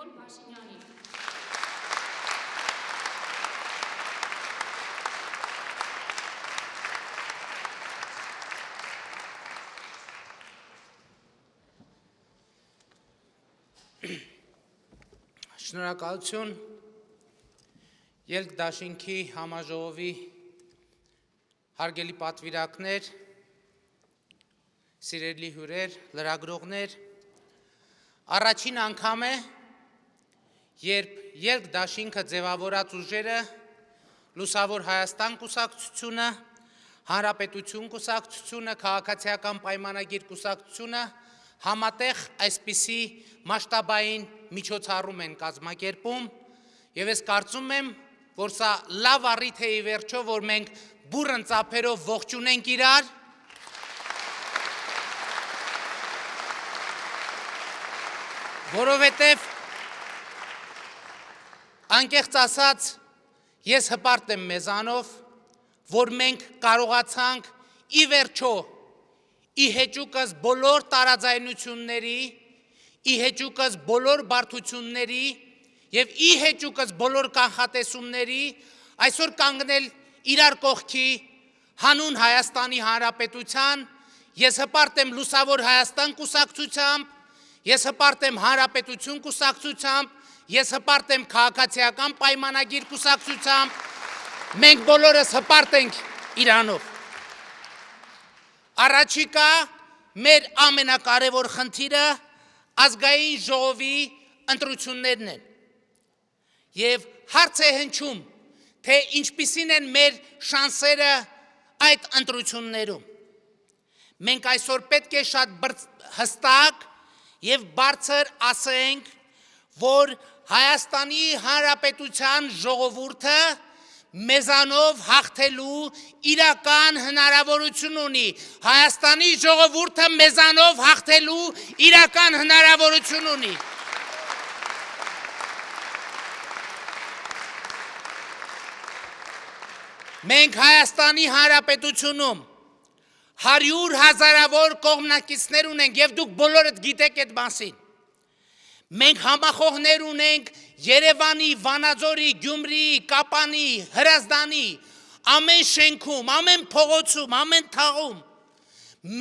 Լևոն Փաշինյանին։ Շնորհակալություն Ելք դաշինքի համաժողովի հարգելի պատվիրակներ, սիրելի հյուրեր, լրագրողներ, առաջին անգամ է, երբ Ելք դաշինքը ձևավորած ուժերը Լուսավոր Հայաստան կուսակցությունը, Հանրապետություն կուսակցությունը, Քաղաքացիական պայմանագիր կուսակցությունը համատեղ այսպիսի մասշտաբային միջոցառում են կազմակերպում եւ ես կարծում եմ, որ սա լավ առիթ է ի վերջո, որ մենք բուռն ծափերով ողջունենք իրար որովհետեւ անկեղծ ասած ես հպարտ եմ մեզանով, որ մենք կարողացանք ի վերջո ի հեճուկս բոլոր տարաձայնությունների, ի հեճուկս բոլոր բարդությունների եւ ի հեճուկս բոլոր կանխատեսումների այսօր կանգնել իրար կողքի հանուն Հայաստանի Հանրապետության, ես հպարտ եմ Լուսավոր Հայաստան կուսակցությամբ, ես հպարտ եմ Հանրապետություն կուսակցությամբ, ես հպարտ եմ Քաղաքացիական պայմանագիր կուսակցությամբ, մենք բոլորս հպարտ ենք իրանով։ Առաջիկա մեր ամենակարևոր խնդիրը ազգային ժողովի ընտրություններն են եւ հարց է հնչում, թե ինչպիսին են մեր շանսերը այդ ընտրություններում։ Մենք այսօր պետք է շատ հստակ եւ բարձր ասենք, որ Հայաստանի Հանրապետության ժողովուրդը մեզանով հաղթելու իրական հնարավորություն ունի։ Հայաստանի ժողովուրդը մեզանով հաղթելու իրական հնարավորություն ունի։ Մենք Հայաստանի Հանրապետությունում 100 հազարավոր կողմնակիցներ ունենք եւ դուք բոլորդ գիտեք այդ մասին։ Մենք համախոհներ ունենք Երևանի, Վանաձորի, Գյումրիի, Կապանի, Հրազդանի, ամեն շենքում, ամեն փողոցում, ամեն թաղում։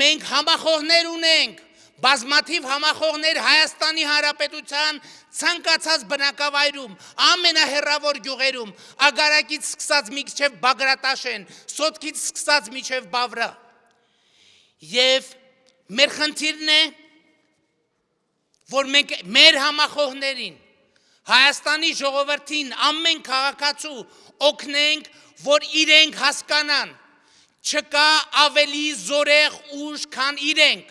Մենք համախոհներ ունենք, բազմաթիվ համախոհներ Հայաստանի Հանրապետության ցանկացած բնակավայրում, ամենահեռավոր գյուղերում, Ագարակից սկսած մինչև Բագրատաշեն, Սոտքից սկսած մինչև Բավրա։ Եվ մեր խնդիրն է, որ մենք մեր համախոհներին, Հայաստանի ժողովրդին, ամեն քաղաքացու օգնենք, որ իրենք հասկանան, չկա ավելի զորեղ ուժ, քան իրենք,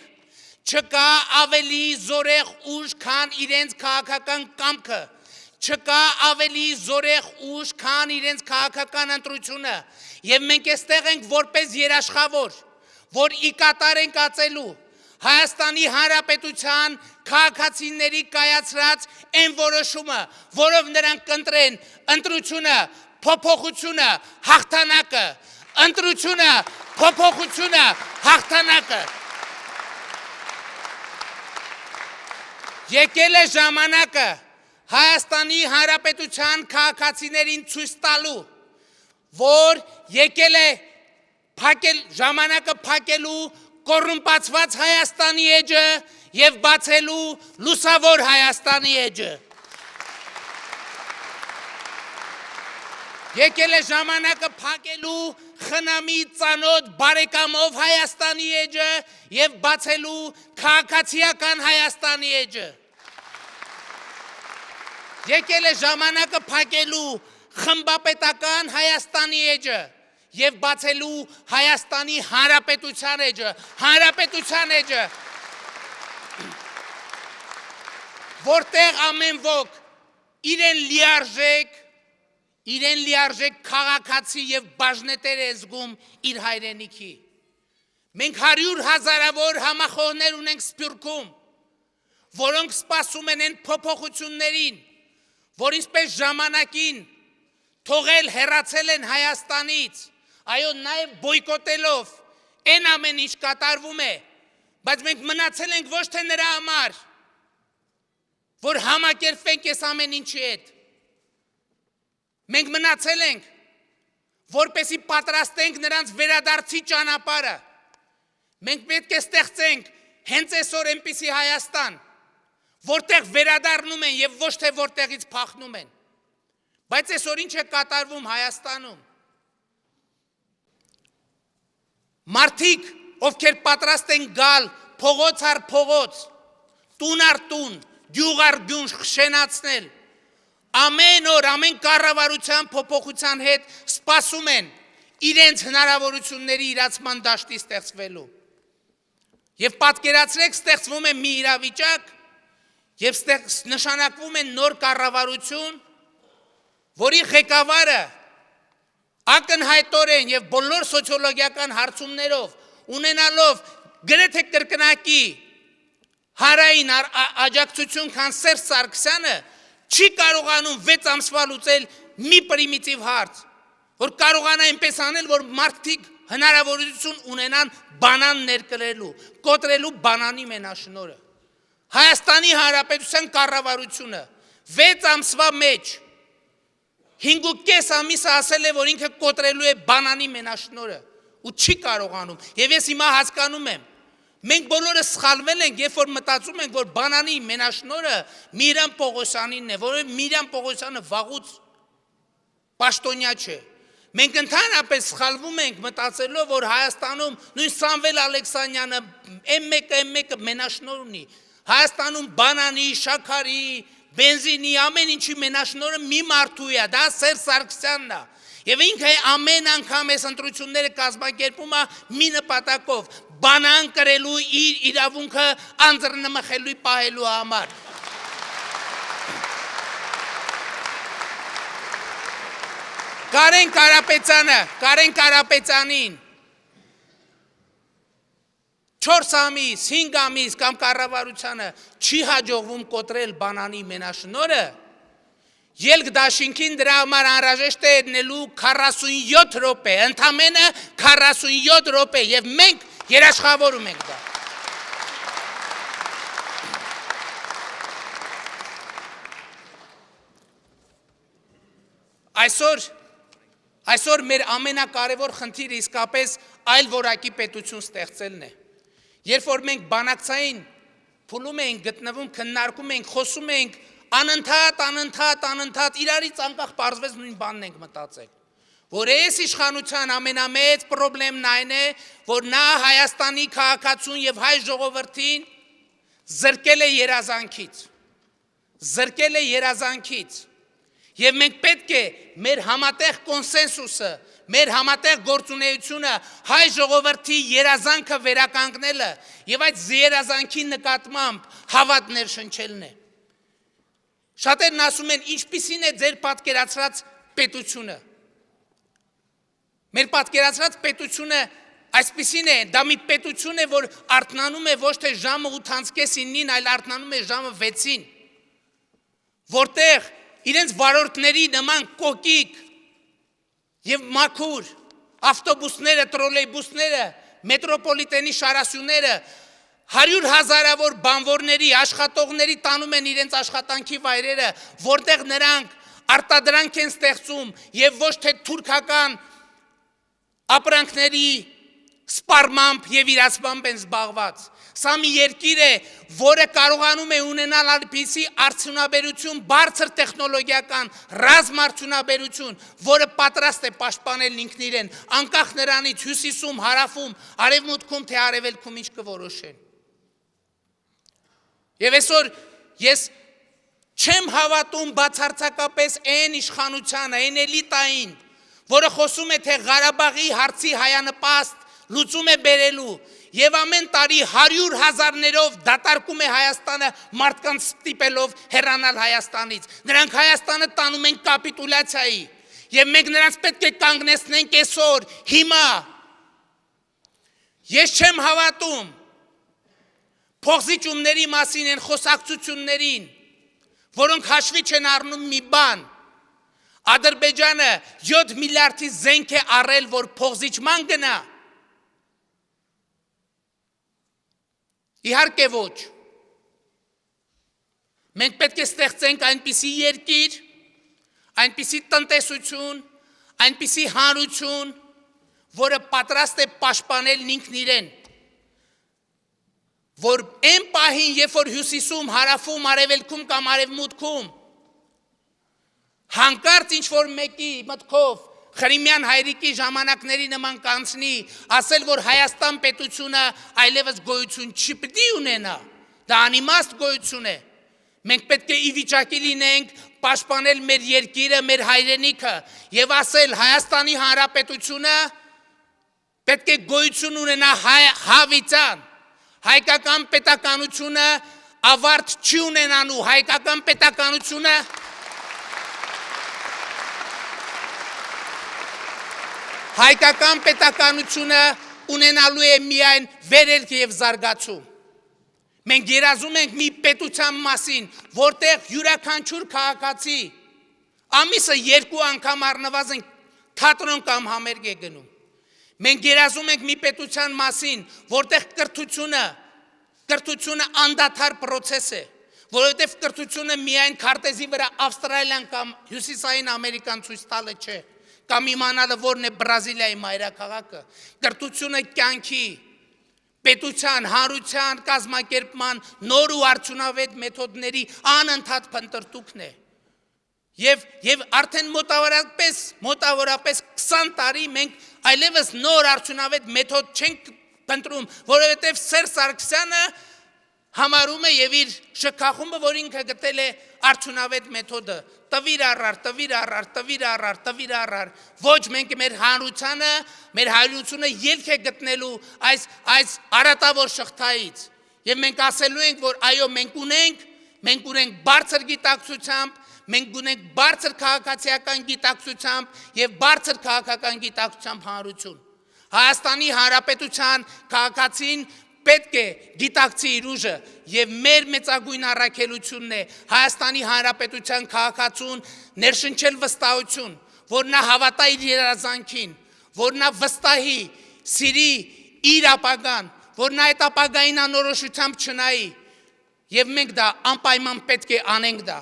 չկա ավելի զորեղ ուժ, քան իրենց քաղաքական կամքը, չկա ավելի զորեղ ուժ, քան իրենց քաղաքական ընտրությունը, եւ մենք այստեղ ենք որպես երաշխավոր, որ ի կատար ենք ածելու Հայաստանի Հանրապետության քաղաքացիների կայացրած այն որոշումը, որով նրանք կընտրեն ընտրությունը, փոփոխությունը, հաղթանակը, ընտրությունը, փոփոխությունը, հաղթանակը։ Եկել է ժամանակը Հայաստանի Հանրապետության քաղաքացիներին ցույց տալու, որ եկել է ժամանակը փակելու կոռումպացված Հայաստանի էջը եւ բացելու լուսավոր Հայաստանի էջը։ Եկել է ժամանակը փակելու խնամի ծանոթ բարեկամով Հայաստանի էջը եւ բացելու քաղաքացիական Հայաստանի էջը։ Եկել է ժամանակը փակելու խմբապետական Հայաստանի էջը եւ բացելու Հայաստանի Հանրապետության էջը, որտեղ ամեն ոք իրեն լիարժեք քաղաքացի եւ բաժնետեր է զգում իր հայրենիքի։ Մենք 100 հազարավոր համախոհներ ունենք Սփյուռքում, որոնք սպասում են այն փոփոխություններին, որ ինչպես ժամանակին թողել հեռացել են Հայաստանից, այո, նաև բոյկոտելով այն ամեն ինչ կատարվում է, բայց մենք մնացել ենք ոչ թե նրա համար, որ համակերպվենք այս ամեն ինչի հետ։ Մենք մնացել ենք, որպեսի պատրաստենք նրանց վերադարձի ճանապարհը։ Մենք պետք է ստեղծենք հենց այսօր այնպիսի Հայաստան, որտեղ վերադառնում են եւ ոչ թե որտեղից փախնում են։ Բայց այսօր ինչ է կատարվում Հայաստանում։ Մարդիկ, ովքեր պատրաստ են գալ փողոց առ փողոց, տուն առ տուն, գյուղ առ գյուղ շենացնել, ամեն օր, ամեն կառավարության փոփոխության հետ սպասում են իրենց հնարավորությունների իրացման դաշտի ստեղծվելու։ Եվ պատկերացրեք, ստեղծվում է մի իրավիճակ եւ նշանակվում է նոր կառավարություն, որի ղեկավարը ակնհայտորեն եւ բոլոր սոցիոլոգիական հարցումներով ունենալով գրեթե կրկնակի հարային աջակցություն, քան Սերժ Սարգսյանը, չի կարողանում 6 ամսվա լուծել մի պրիմիտիվ հարց, որ կարողանա այնպես անել, որ մարդիկ հնարավորություն ունենան բանան ներկրելու, կոտրելու բանանի մենաշնորհը։ Հայաստանի Հանրապետության կառավարությունը 6 ամսվա մեջ 5.5 ամիս ասել է, որ ինքը կոտրելու է բանանի մենաշնորհը ու չի կարողանում։ Եվ ես հիմա հասկանում եմ, մենք բոլորը սխալվել ենք, երբ որ մտածում ենք, որ բանանի մենաշնորհը Միրան Պողոսյանինն է, որովհետև Միրան Պողոսյանը վաղուց պաշտոնյա չէ։ Մենք ընդհանրապես սխալվում ենք մտածելով, որ Հայաստանում նույն Սամվել Ալեքսանյանը M1 մենաշնորհ ունի։ Հայաստանում բանանի, շաքարի, բենզինի, ամեն ինչի մենաշնորհը մի մարդու է, դա Սերժ Սարգսյանն է։ Եվ ինքը ամեն անգամ այս ընտրությունները կազմակերպում է մի նպատակով՝ բանան կրելու իր իրավունքը անձեռնմխելու պահելու համար։ Կարեն Կարապետյանին 4 ամիս, 5 ամիս կամ կառավարությանը չի հաջողվում կոտրել բանանի մենաշնորհը, ելք դաշինքին դրա համար անհրաժեշտ է ելնելու 47 րոպե, ընդամենը 47 րոպե, եւ մենք երաշխավորում ենք դա։ Այսօր մեր ամենակարևոր խնդիրը իսկապես այլ որակի պետություն ստեղծելն է։ Երբ որ մենք բանակցային փուլում ենք, գտնվում, քննարկում ենք, խոսում ենք, անընդհատ իրարից անկախ պարզվեց նույն բանն ենք մտածել, որ այս իշխանության ամենամեծ պրոբլեմն այն է, որ նա Հայաստանի քաղաքացուն եւ հայ ժողովրդին զրկել է երազանքից։ Եվ մենք պետք է մեր համատեղ կոնսենսուսը, մեր համատեղ գործունեությունը հայ ժողովրդի երազանքը վերականգնելը եւ այդ երազանքի նկատմամբ հավատ ներշնչելն է։ Շատերն ասում են, ինչպիսին է ձեր պատկերացրած պետությունը։ Մեր պատկերացրած պետությունը այսպիսին է, դա մի պետություն է, որ արթնանում է ոչ թե ժամը 8:30-ին, այլ արթնանում է ժամը 6-ին, որտեղ իրենց վարորդների նման կոկիկ եւ մաքուր ավտոբուսները, տրոլեյբուսները, մետրոպոլիտենի շարասյուները 100 հազարավոր բանվորների, աշխատողների տանում են իրենց աշխատանքի վայրերը, որտեղ նրանք արտադրանք են ստեղծում եւ ոչ թե թուրքական ապրանքների սպառմամբ եւ իրացմամբ են զբաղված։ Սա մի երկիր է, որը կարողանում է ունենալ այդպիսի արդյունաբերություն, բարձր տեխնոլոգիական ռազմարդյունաբերություն, որը պատրաստ է պաշտպանել ինքն իրեն, անկախ նրանից հյուսիսում, հարավում, արևմուտքում թե արևելքում ինչ կորոշեն։ Եվ այսօր ես չեմ հավատում բացարձակապես այն իշխանությանը, այն էլիտային, որը խոսում է, թե Ղարաբաղի հարցի հայանպաստ լուծում է բերելու եւ ամեն տարի 100 հազարներով դատարկում է Հայաստանը մարդկանց ստիպելով հեռանալ Հայաստանից։ Նրանք Հայաստանը տանում են կապիտուլյացիայի եւ մենք նրանց պետք է կանգնեցնենք այսօր, հիմա։ Ես չեմ հավատում փոխզիջումների մասին են խոսակցություններին, որոնք հաշվի չեն առնում մի բան։ Ադրբեջանը 7 միլիարդի զենք է առել, որ փոխզիջման գնա։ Իհարկե ոչ։ Մենք պետք է ստեղծենք այնպիսի երկիր, այնպիսի տնտեսություն, այնպիսի հանրություն, որը պատրաստ է պաշտպանել ինքն իրեն, որ այն պահին, երբ որ հյուսիսում, հարավում, արևելքում կամ արևմուտքում հանկարծ ինչ-որ մեկի մտքով Խրիմյան հայրիկի ժամանակների նման կանցնի, ասել, որ Հայաստան պետությունը այլևս գոյություն չպետք է ունենա, դա անիմաստ գոյություն է, մենք պետք է ի վիճակի լինենք պաշտպանել մեր երկիրը, մեր հայրենիքը եւ ասել Հայաստանի Հանրապետությունը պետք է գոյություն ունենա հավիտյան, հայկական պետականությունը ավարտ չի ունենալու, հայկական պետականությունը Հայկական պետականությունը ունենալու է միայն վերելք եւ զարգացում։ Մենք երազում ենք մի պետության մասին, որտեղ յուրաքանչյուր քաղաքացի ամիսը 2 անգամ առնվազն թատրոն կամ համերգ է գնում։ Մենք երազում ենք մի պետության մասին, որտեղ կրթությունը անդադար process է, որովհետև կրթությունը միայն քարտեզի վրա Ավստրալիան կամ Հյուսիսային Ամերիկան ցույց տալը չէ։ Կամ իմանալը որն է Բրազիլիայի մայրաքաղաքը, կրթությունը կյանքի, պետության, հանրության, կազմակերպման նոր ու արդյունավետ մեթոդների անընդհատ փնտրտուքն է։ Եվ արդեն մոտավորապես 20 տարի մենք այլևս նոր արդյունավետ մեթոդ չենք փնտրում, որովհետև Սերժ Սարգսյանը համարում է եւ իր շքախումբը, որ ինքը գտել է արդյունավետ մեթոդը, տվիր առար, ոչ մենք մեր հանրությանը, մեր հայրությունը ելք է գտնելու այս արատավոր շղթայից, եւ մենք ասելու ենք, որ այո, մենք ունենք բարձր գիտակցությամբ, մենք ունենք բարձր քաղաքացիական գիտակցությամբ եւ բարձր քաղաքական գիտակցությամբ հանրություն։ Հայաստանի Հանրապետության քաղաքացին պետք է գիտակցի իր ուժը եւ մեր մեծագույն առաքելությունն է Հայաստանի Հանրապետության քաղաքացուն ներշնչել վստահություն, որ նա հավատա իր երազանքին, որ նա վստահի, սիրի իր ապագան, որ նա այդ ապագային անորոշությամբ չնայի եւ մենք դա անպայման պետք է անենք դա,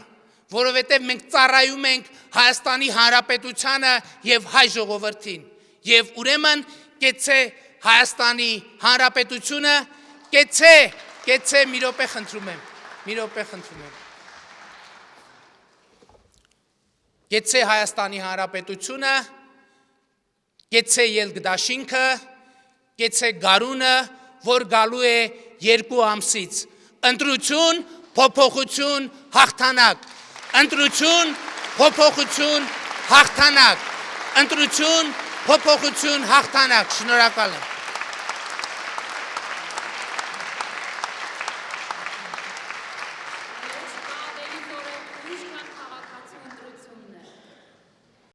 որովհետեւ մենք ծառայում ենք Հայաստանի Հանրապետությանը եւ հայ ժողովրդին եւ ուրեմն կեցե Հայաստանի Հանրապետությունը, կեցե մի րոպե խնդրում եմ, կեցե Հայաստանի Հանրապետությունը, կեցե ելք-դաշինքը, կեցե գարունը, որ գալու է 2 ամսից, ընտրություն, փոփոխություն, հաղթանակ, ընտրություն, փոփոխություն, հաղթանակ, ընտրություն, փոփոխություն, հաղթանակ, շնորհակալ եմ։